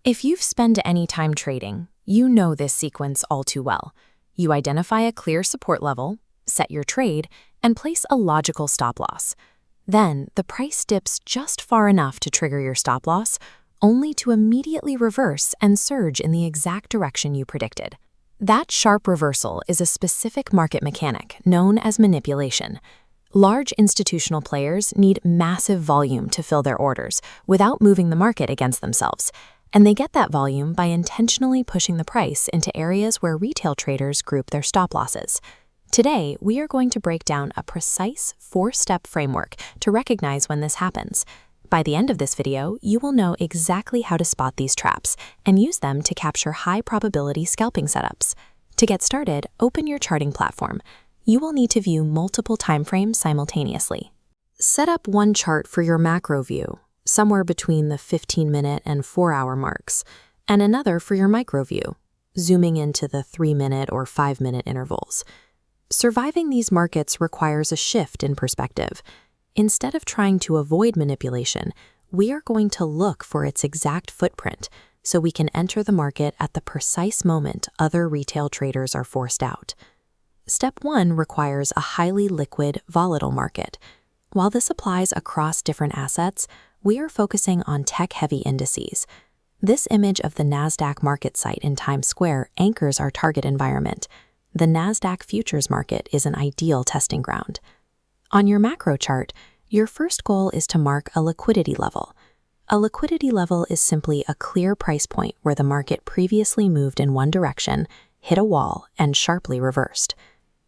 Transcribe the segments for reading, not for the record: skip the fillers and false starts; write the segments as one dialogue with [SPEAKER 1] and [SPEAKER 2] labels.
[SPEAKER 1] If you've spent any time trading, you know this sequence all too well. You identify a clear support level, set your trade, and place a logical stop loss. Then, the price dips just far enough to trigger your stop loss, only to immediately reverse and surge in the exact direction you predicted. That sharp reversal is a specific market mechanic known as manipulation. Large institutional players need massive volume to fill their orders without moving the market against themselves, and they get that volume by intentionally pushing the price into areas where retail traders group their stop losses. Today, we are going to break down a precise 4-step framework to recognize when this happens. By the end of this video, you will know exactly how to spot these traps and use them to capture high-probability scalping setups. To get started, open your charting platform. You will need to view multiple timeframes simultaneously. Set up one chart for your macro view, somewhere between the 15-minute and 4-hour marks, and another for your micro view, zooming into the 3-minute or 5-minute intervals. Surviving these markets requires a shift in perspective. Instead of trying to avoid manipulation, we are going to look for its exact footprint so we can enter the market at the precise moment other retail traders are forced out. Step 1 requires a highly liquid, volatile market. While this applies across different assets, we are focusing on tech-heavy indices. This image of the NASDAQ market site in Times Square anchors our target environment. The NASDAQ futures market is an ideal testing ground. On your macro chart, your first goal is to mark a liquidity level. A liquidity level is simply a clear price point where the market previously moved in one direction, hit a wall, and sharply reversed.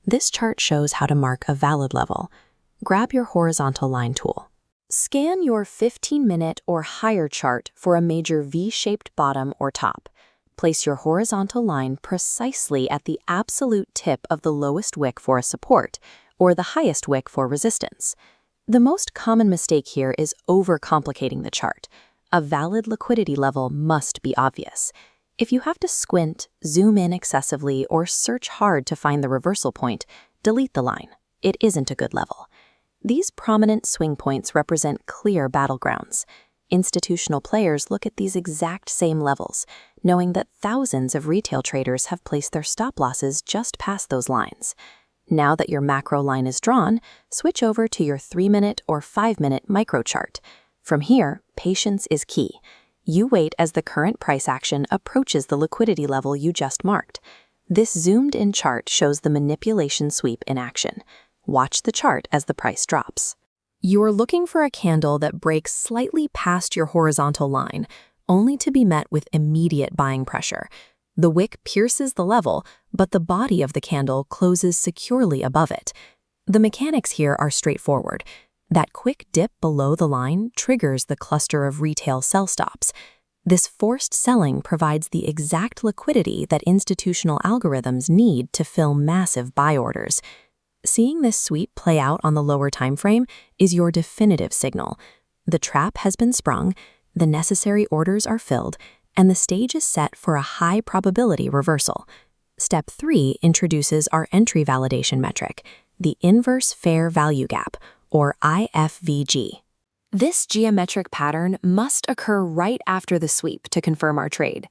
[SPEAKER 1] This chart shows how to mark a valid level. Grab your horizontal line tool. Scan your 15-minute or higher chart for a major V-shaped bottom or top. Place your horizontal line precisely at the absolute tip of the lowest wick for a support, or the highest wick for resistance. The most common mistake here is overcomplicating the chart. A valid liquidity level must be obvious. If you have to squint, zoom in excessively, or search hard to find the reversal point, delete the line. It isn't a good level. These prominent swing points represent clear battlegrounds. Institutional players look at these exact same levels, knowing that thousands of retail traders have placed their stop losses just past those lines. Now that your macro line is drawn, switch over to your 3-minute or 5-minute micro chart. From here, patience is key. You wait as the current price action approaches the liquidity level you just marked. This zoomed-in chart shows the manipulation sweep in action. Watch the chart as the price drops. You're looking for a candle that breaks slightly past your horizontal line, only to be met with immediate buying pressure. The wick pierces the level, but the body of the candle closes securely above it. The mechanics here are straightforward. That quick dip below the line triggers the cluster of retail sell stops. This forced selling provides the exact liquidity that institutional algorithms need to fill massive buy orders. Seeing this sweep play out on the lower time frame is your definitive signal. The trap has been sprung, the necessary orders are filled, and the stage is set for a high probability reversal. Step 3 introduces our entry validation metric, the inverse fair value gap, or IFVG. This geometric pattern must occur right after the sweep to confirm our trade.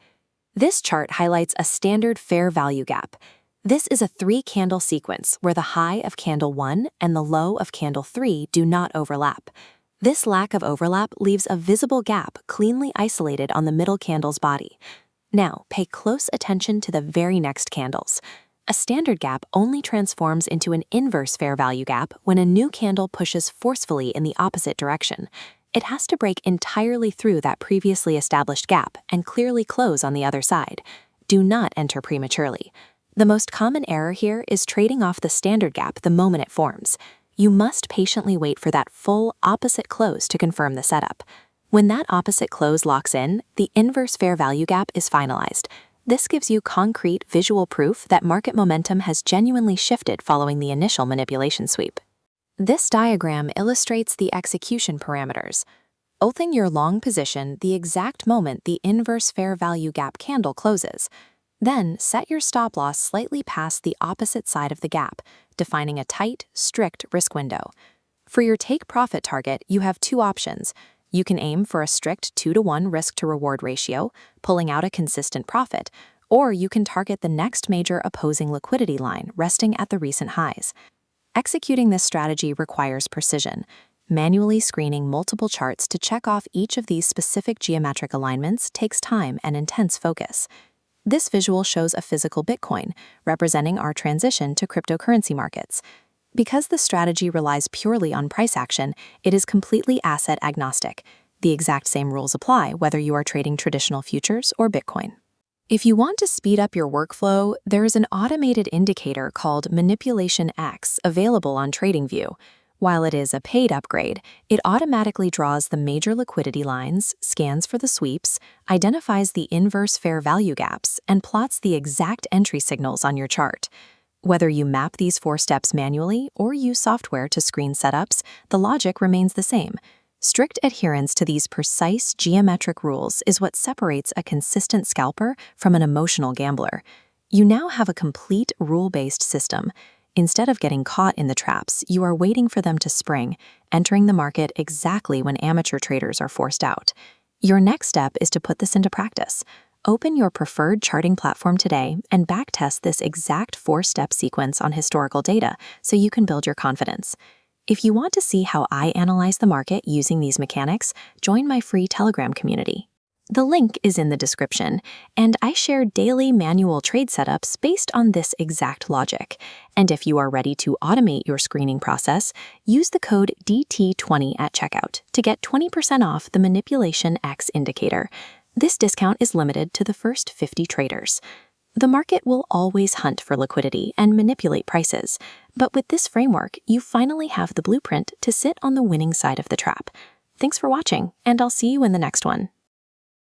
[SPEAKER 1] This chart highlights a standard fair value gap. This is a 3-candle sequence where the high of candle 1 and the low of candle 3 do not overlap. This lack of overlap leaves a visible gap cleanly isolated on the middle candle's body. Now, pay close attention to the very next candles. A standard gap only transforms into an inverse fair value gap when a new candle pushes forcefully in the opposite direction. It has to break entirely through that previously established gap and clearly close on the other side. Do not enter prematurely. The most common error here is trading off the standard gap the moment it forms. You must patiently wait for that full opposite close to confirm the setup. When that opposite close locks in, the inverse fair value gap is finalized. This gives you concrete visual proof that market momentum has genuinely shifted following the initial manipulation sweep. This diagram illustrates the execution parameters. Open your long position the exact moment the inverse fair value gap candle closes. Then set your stop loss slightly past the opposite side of the gap, defining a tight, strict risk window. For your take profit target, you have 2 options. You can aim for a strict 2-to-1 risk-to-reward ratio, pulling out a consistent profit, or you can target the next major opposing liquidity line resting at the recent highs. Executing this strategy requires precision, manually screening multiple charts to check off each of these specific geometric alignments takes time and intense focus. This visual shows a physical Bitcoin, representing our transition to cryptocurrency markets. Because the strategy relies purely on price action, it is completely asset agnostic. The exact same rules apply whether you are trading traditional futures or Bitcoin. If you want to speed up your workflow, there is an automated indicator called Manipulation X available on TradingView. While it is a paid upgrade, it automatically draws the major liquidity lines, scans for the sweeps, identifies the inverse fair value gaps, and plots the exact entry signals on your chart. Whether you map these 4 steps manually or use software to screen setups, the logic remains the same. Strict adherence to these precise geometric rules is what separates a consistent scalper from an emotional gambler. You now have a complete rule-based system. Instead of getting caught in the traps, you are waiting for them to spring, entering the market exactly when amateur traders are forced out. Your next step is to put this into practice. Open your preferred charting platform today and backtest this exact 4-step sequence on historical data so you can build your confidence. If you want to see how I analyze the market using these mechanics, join my free Telegram community. The link is in the description, and I share daily manual trade setups based on this exact logic. And if you are ready to automate your screening process, use the code DT20 at checkout to get 20% off the Manipulation X indicator. This discount is limited to the first 50 traders. The market will always hunt for liquidity and manipulate prices, but with this framework, you finally have the blueprint to sit on the winning side of the trap. Thanks for watching, and I'll see you in the next one.